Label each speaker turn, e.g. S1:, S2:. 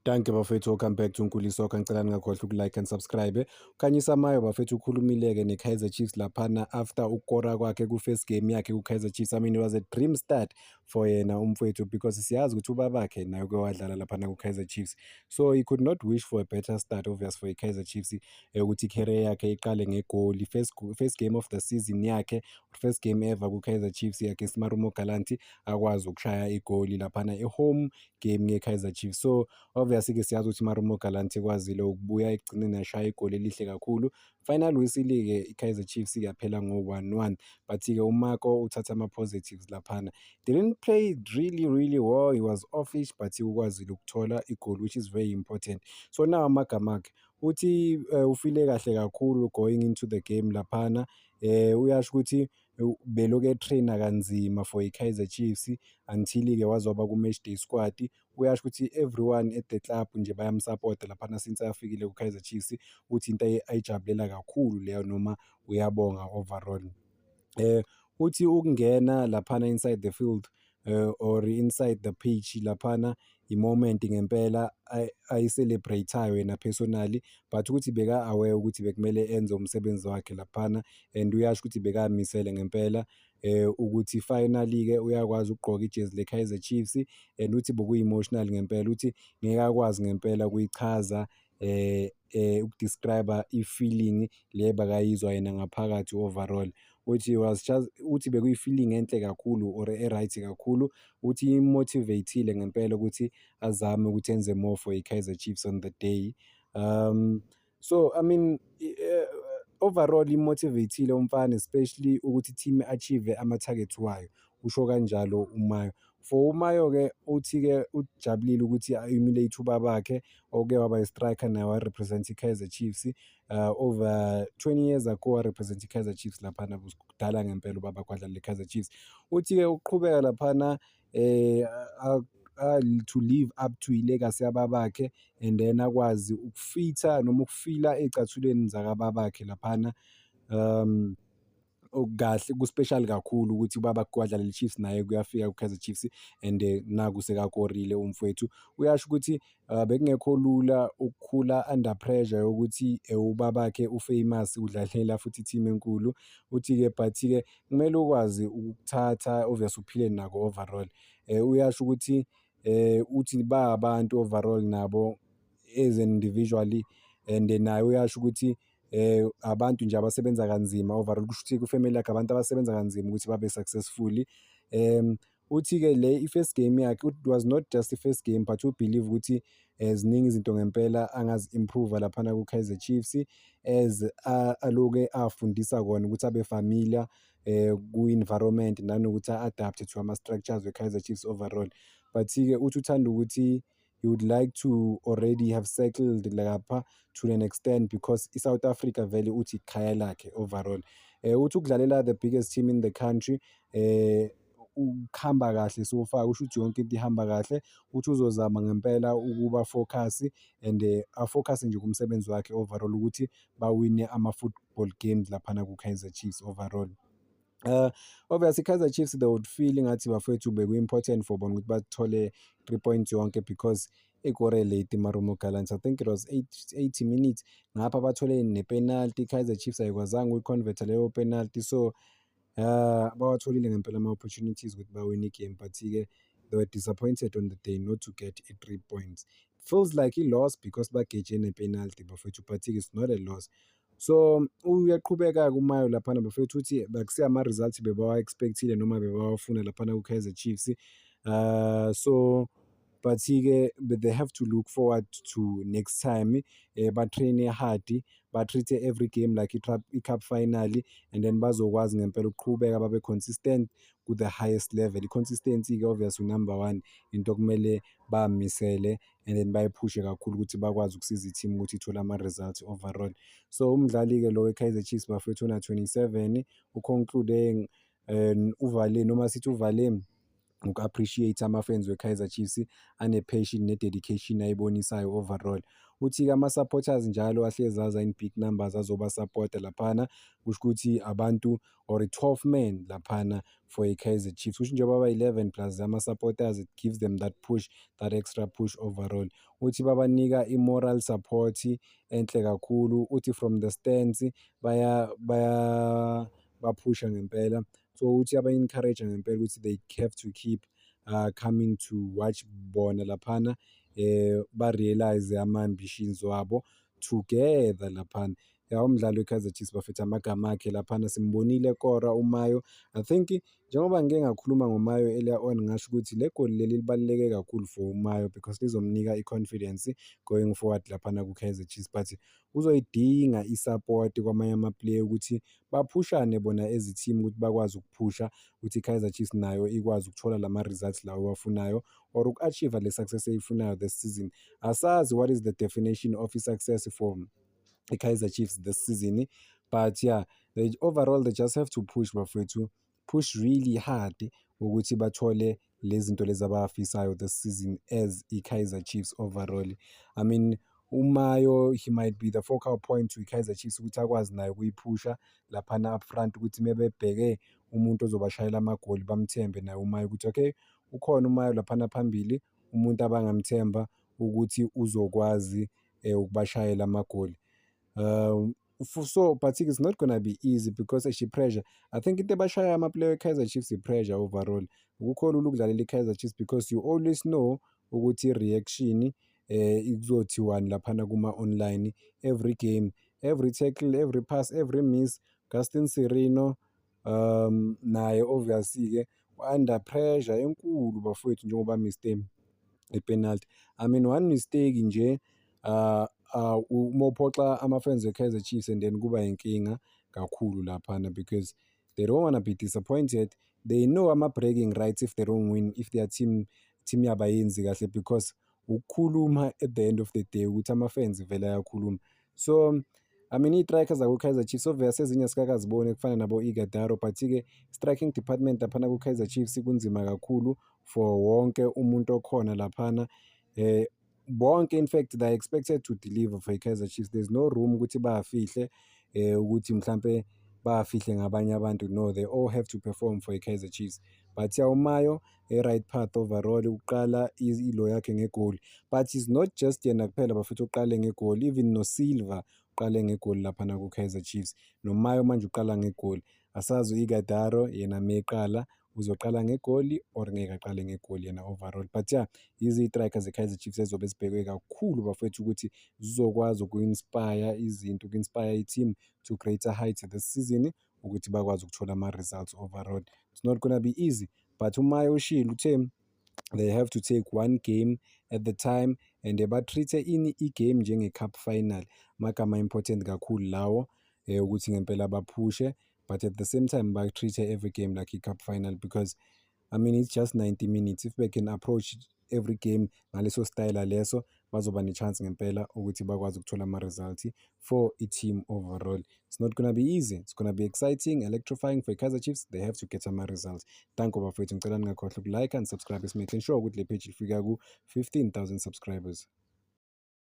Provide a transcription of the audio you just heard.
S1: Danke bafethu, welcome back to Nkulisoko. Ngicela ningakhohlwa ukulike and subscribe. Khanyisa Mayo bafethu ukhulumile-ke ne-Kaizer Chiefs laphana after ukukora kwakhe ku-first game yakhe ku-Kaizer Chiefs. I mean, it was a dream start for yena umfowethu because siyazi ukuthi ubabakhe naye uke wadlala laphana ku-Kaizer Chiefs. So he could not wish for a better start obvious for i-Kaizer Chiefs ukuthi i-career yakhe iqale ngegoli. First game of the season yakhe, first game ever ku-Kaizer Chiefs yakhe Marumo Galanti akwazi ukushaya igoli laphana e-home game nge-Kaizer Chiefs. So obviously-ke siyazi ukuthi Marumo Galante kwazile ukubuya ekugcineni yashaya igoli elihle kakhulu. Final whistle-ke i-Kaizer Chiefs yaphela ngo-1-1, but-ke uMarco uthatha ama-positives laphana. Didn't play really well, he was offish, but ukwazile ukuthola igoli, which is very important. So now amagama akhe uthi ufile kahle kakhulu going into the game laphana. Uyasho ukuthi beloku etraina kanzima for i-Kaizer Chiefs until-ke wazoba ku-match day squad. Uyasho ukuthi everyone at the club nje bayamsapota laphana since afikile ku-Kaizer Chiefs, uthi into ayijabulela kakhulu leyo noma uyabonga overall. Uthi ukungena laphana inside the field or inside the pitch laphana i-moment ngempela ayi-celebrate-ayo yena personally, but ukuthi beka-aware ukuthi bekumele enze umsebenzi wakhe laphana, and uyasho ukuthi bekamisele ngempela ukuthi finally-ke uyakwazi ukugqoka ijezi le-Kaizer Chiefs, and uthi bokuyi-emotional ngempela, uthi ngeke akwazi ngempela ukuyichaza ukudescribe i-feeling le bakayizwa yena ngaphakathi overall. Uthi bekuyi-feeling enhle kakhulu or e-right kakhulu, uthi imotivate-ile ngempela ukuthi azame ukuthi enze more for i-Kaizer Chiefs on the day. So I mean overall imotivate-ile umfana, especially ukuthi team achieve ama-target wayo, usho kanjalo uMayo. For uMayo-ke uthi-ke ujabulile ukuthi a-emulate ubabakhe oke waba yi-striker naye wa-represent i-Kaizer Chiefs over 20 years ago, wa-represent i-Kaizer Chiefs laphana kudala ngempela ubaba kwadlala i-Kaizer Chiefs. Uthi-ke uqhubeka laphana to live up to i-legacy yababakhe, and then akwazi ukufitha noma ukufila ey'cathulweni zakababakhe laphana. Okukahle ku-special kakhulu ukuthi ubaba kwadlala le-Chiefs naye kuyafika ku-Kaizer Chiefs, and naku sekakorile umfowethu. Uyasho ukuthi bekungekho lula ukukhula under pressure yokuthi ubabakhe u-famous udlalela futhi i-team enkulu. Uthi-ke but-ke kumele ukwazi ukuthatha obvious uphile nako overall. Uyasho ukuthi uthi ba-abantu overall nabo as an individually, and naye uyasho ukuthi abantu nje abasebenza kanzima overall, kusho ukuthi ku-family yakhe abantu abasebenza kanzima ukuthi babe successful. Uthi-ke le i-first game yakhe, it was not just i-first game, but ubelieve ukuthi ziningi izinto ngempela angazi-improve laphana ku-Kaizer Chiefs as aloke afundisa kona ukuthi abe familiar ku-environment nanokuthi a-adapt to ama-structures we-Kaizer Chiefs overall. But-ke uthi uthanda ukuthi he would like to already have settled lapha to an extent because i-South Africa vele uthi ikhaya lakhe overall. Uthi ukudlalela the biggest team in the country ukuhamba kahle so far, usho ukuthi yonke into ihamba kahle. Uthi uzozama ngempela ukuba focus and afocus nje kumsebenzi wakhe overall ukuthi bawine ama-football games laphana ku-Kaizer Chiefs overall. Obviously i-Kaizer Chiefs they would feel ngathi bafowethu beku-important for bona ukuthi bathole 3 points yonke because ikore late Marumo Gallants. I think it was 80 minutes ngapha bathole ne-penalty. i-Kaizer Chiefs ayikwazanga uyi-convert leyo penalty, so bawatholile ngempela ama-opportunities ukuthi bawine igame, but-ke they were disappointed on the day not to get 3 points. Feels like i-loss because bageje ne-penalty bafowethu, but-ke it's not a loss. So uyaqhubeka-ke uMayo laphana bafethu uthi akusiyo ama-results bebawa-expect-ile noma bebawafuna laphana ku-Kaizer Chiefs. So but-ke they have to look forward to next time, batraine hard, ba-treat every game like i-cup final, and then bazokwazi ngempela ukuqhubeka babe consistent ku the highest level. I-consistency-ke obviously number one into okumele bamisele and then bayiphushe kakhulu ukuthi bakwazi ukusiza i-team ukuthi ithole ama-results overall. So umdlali-ke lo we-Kaizer Chiefs bafethu una-27, uconclude uvale noma sithi uvale uku-appreciate ama-fans we-Kaizer Chiefs ane-passion ne-dedication ayibonisayo overall. Uthi-ke ama-supporters njalo ahlezi aza in big numbers azobasapota laphana, kusho ukuthi abantu or 12 men laphana for i-Kaizer Chiefs. Kusho njengoba ba-11 plus ama-supporters, it gives them that push, that extra push overall. Uthi babanika i-moral support enhle kakhulu. Uthi from the stands baphusha ngempela. So uthi aba-encourage ngempela ukuthi they have to keep coming to watch bona laphana, ba-realize ama-ambitions wabo together laphana. Umdlali we-Kaizer Chiefs bafethu amagama akhe laphana simbonile kora uMayo. I think njengoba ngike ngakhuluma ngoMayo earlier on, ngasho ukuthi le goli leli libaluleke kakhulu for uMayo because lizomnika i-confidence going forward laphana ku-Kaizer Chiefs, but uzoyidinga i-support kwamanye ama-player ukuthi baphushane bona as i-team ukuthi bakwazi ukuphusha ukuthi i-Kaizer Chiefs nayo ikwazi ukuthola lama-results lawo awafunayo or uku-achieve le success eyifunayo this season. Asazi what is the definition of i-success for i-Kaizer Chiefs this season, but yeah, overall they just have to push bafethu, push really hard ukuthi bathole lezi zinto lezi abafisayo this season as i-Kaizer Chiefs overall. I mean, uMayo, he might be the focal point to i-Kaizer Chiefs ukuthi akwazi nayo ukuyiphusha laphana up front, ukuthi mebebheke umuntu ozobashayela amagoli bamthembe naye uMayo ukuthi okay, ukhona uMayo laphana phambili, umuntu abangamthemba ukuthi uzokwazi ukubashayela amagoli. So but it's not gonna be easy because she pressure. I think into ebashaya ama-player we-Kaizer Chiefs i-pressure overall. Akukho lula ukudlalela i-Kaizer Chiefs because you always know ukuthi i-reaction ikuzothiwani laphana kuma-online. Every game, every tackle, every pass, every miss. Gaston Sirino naye obviously-ke under pressure enkulu bafowethu njengoba miste i-penalty. I mean one mistake nje mawuphoxa ama-fans we-Kaizer Chiefs and then kuba inkinga kakhulu laphana because they don't wanna be disappointed. They know ama-bragging rights if they don't win, if their team yabo ayenzi kahle, because ukukhuluma at the end of the day ukuthi ama-fans vele ayakhuluma. So I mean ii-strikers zaku-Kaizer Chiefs obviously ezinye sikakaziboni kufana nabo-Ighodaro, but-ke striking department laphana ku-Kaizer Chiefs kunzima kakhulu for wonke umuntu okhona laphana. Bonke in fact they are expected to deliver for i-Kaizer Chiefs. There's no room ukuthi bafihle ukuthi mhlampe bafihle ngabanye abantu. No, they all have to perform for i-Kaizer Chiefs. But uMayo right path overall, uqala ilo yakhe ngegoli, but it's not just yena kuphela bafethu uqale ngegoli, even noSilva uqale ngegoli laphana ku-Kaizer Chiefs. NoMayo manje uqala ngegoli, asazi u-Ighodaro yena meqala uzoqala ngegoli or ngeke aqale ngegoli yena overall. But yeah, izi-strikers ze-Kaizer Chiefs ezobe zibhekwe kakhulu bafethu ukuthi zizokwazi uku-inspire izinto, uku-inspire i-team to greater heights this season ukuthi bakwazi ukuthola ama-results overall. It's not gonna be easy, but uMayo ushilo uthe they have to take one game at the time and ba-treat-e i-game njenge-cup final. Amagama important kakhulu lawo ukuthi ngempela baphushe, but at the same time ba-treat-e every game like i-cup final because I mean it's just 90 minutes. If they can approach every game ngaleso style leso, bazoba ne-chance ngempela ukuthi bakwazi ukuthola ama-results for i-team overall. It's not gonna be easy. It's gonna be exciting, electrifying for i-Kaizer Chiefs. They have to get ama-results. Thank you bafethu, ngicela ningakhohlwa uku-like and subscribe, making sure ukuthi le page ifika ku-15,000 subscribers.